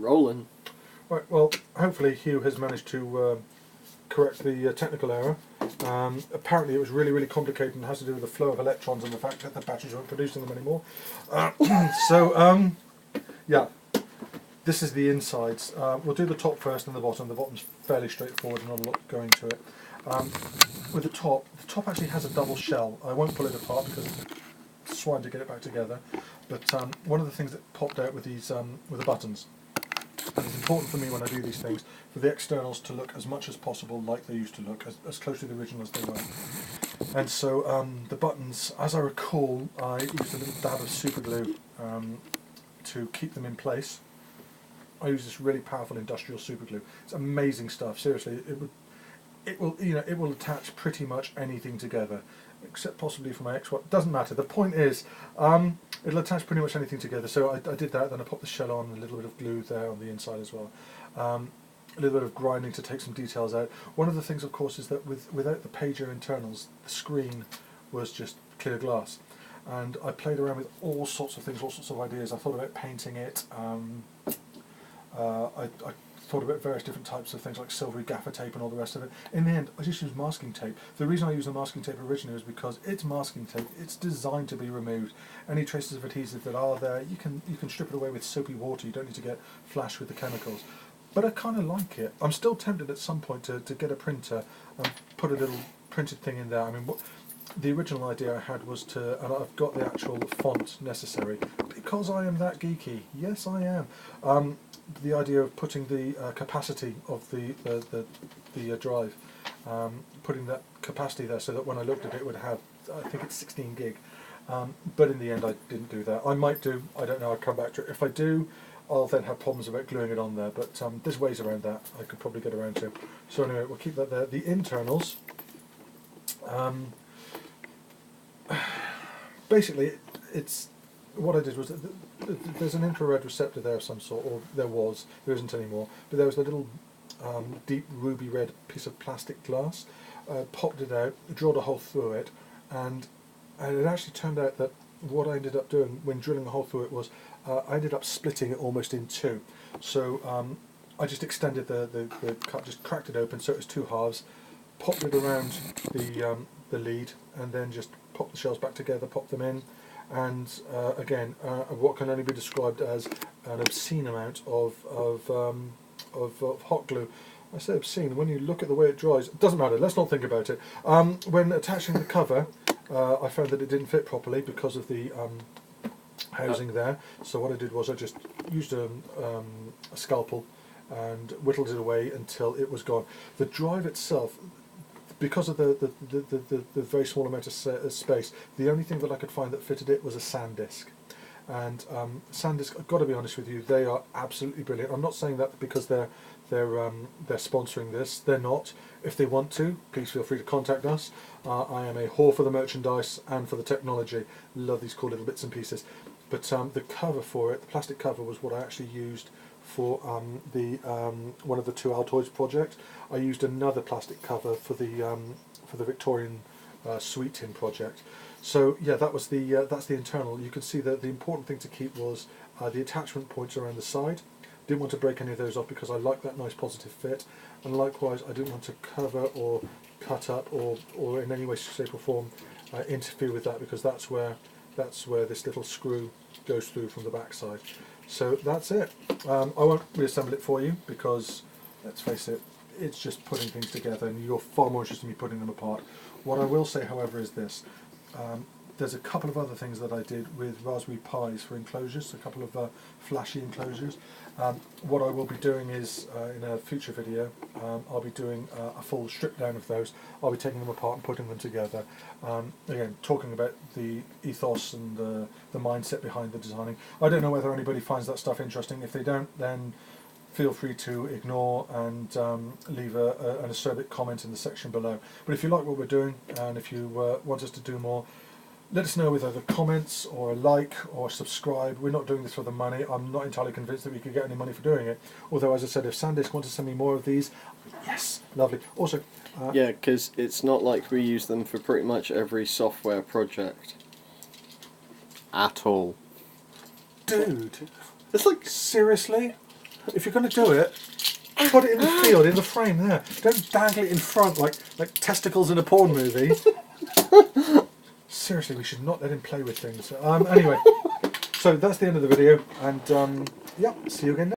Rolling. Right, well, hopefully Hugh has managed to correct the technical error. Apparently it was really, really complicated and has to do with the flow of electrons and the fact that the batteries weren't producing them anymore. Yeah, this is the insides. We'll do the top first and the bottom. The bottom's fairly straightforward and not a lot going to it. With the top actually has a double shell. I won't pull it apart because it's swine to get it back together. But one of the things that popped out with these, with the buttons, and it's important for me when I do these things for the externals to look as much as possible like they used to look, as close to the original as they were. And so the buttons, as I recall, I used a little dab of super glue to keep them in place. I use this really powerful industrial super glue. It's amazing stuff. Seriously, it will attach pretty much anything together, except possibly for my X1. Doesn't matter. The point is, it'll attach pretty much anything together. So I did that. Then I popped the shell on, a little bit of glue there on the inside as well. A little bit of grinding to take some details out. One of the things, of course, is that without the pager internals, the screen was just clear glass. And I played around with all sorts of things, all sorts of ideas. I thought about painting it. I thought about various different types of things like silvery gaffer tape and all the rest of it. In the end, I just used masking tape. The reason I used the masking tape originally was because it's masking tape. It's designed to be removed. Any traces of adhesive that are there, you can strip it away with soapy water. You don't need to get flashed with the chemicals. But I kind of like it. I'm still tempted at some point to get a printer and put a little printed thing in there. I mean, the original idea I had was and I've got the actual font necessary because I am that geeky. Yes, I am. The idea of putting the capacity of the drive, putting that capacity there so that when I looked at it, it would have, I think it's 16 gig. But in the end, I didn't do that. I might do. I don't know. I'll come back to it. If I do, I'll then have problems about gluing it on there. But there's ways around that. I could probably get around to. So anyway, we'll keep that there. The internals. Basically, it's what I did was there's an infrared receptor there of some sort, or there isn't anymore, but there was a little deep ruby red piece of plastic glass. Popped it out, drilled a hole through it, and it actually turned out that what I ended up doing when drilling a hole through it was I ended up splitting it almost in two. So I just extended the cut, just cracked it open so it was two halves, popped it around the lead, and then just popped the shells back together, popped them in. And again, what can only be described as an obscene amount of hot glue. I say obscene, when you look at the way it dries, it doesn't matter, let's not think about it. When attaching the cover, I found that it didn't fit properly because of the housing there. So what I did was I just used a scalpel and whittled it away until it was gone. The drive itself, because of the very small amount of space, the only thing that I could find that fitted it was a SanDisk. And SanDisk, I've got to be honest with you, they are absolutely brilliant. I'm not saying that because they're sponsoring this. They're not. If they want to, please feel free to contact us. I am a whore for the merchandise and for the technology. Love these cool little bits and pieces. But the cover for it, the plastic cover, was what I actually used for one of the two Altoids projects. I used another plastic cover for the Victorian Sweet Tin project. So yeah, that's the internal. You can see that the important thing to keep was the attachment points around the side. Didn't want to break any of those off because I like that nice positive fit, and likewise I didn't want to cover or cut up or in any way, shape or form interfere with that, because that's where this little screw goes through from the back side. So that's it. I won't reassemble it for you because, let's face it, it's just putting things together and you're far more interested in me putting them apart. What I will say, however, is this. There's a couple of other things that I did with Raspberry Pis for enclosures, a couple of flashy enclosures. What I will be doing is, in a future video, I'll be doing a full strip down of those. I'll be taking them apart and putting them together. Again, talking about the ethos and the mindset behind the designing. I don't know whether anybody finds that stuff interesting. If they don't, then feel free to ignore and leave an acerbic comment in the section below. But if you like what we're doing, and if you want us to do more, let us know with either comments or a like or subscribe. We're not doing this for the money. I'm not entirely convinced that we could get any money for doing it. Although, as I said, if SanDisk wants to send me more of these, yes, lovely. Also, yeah, because it's not like we use them for pretty much every software project. At all. Dude. It's like, Seriously? if you're going to do it, put it in the field, in the frame there. Don't dangle it in front like testicles in a porn movie. Seriously, we should not let him play with things. Anyway, so that's the end of the video, and yeah, see you again next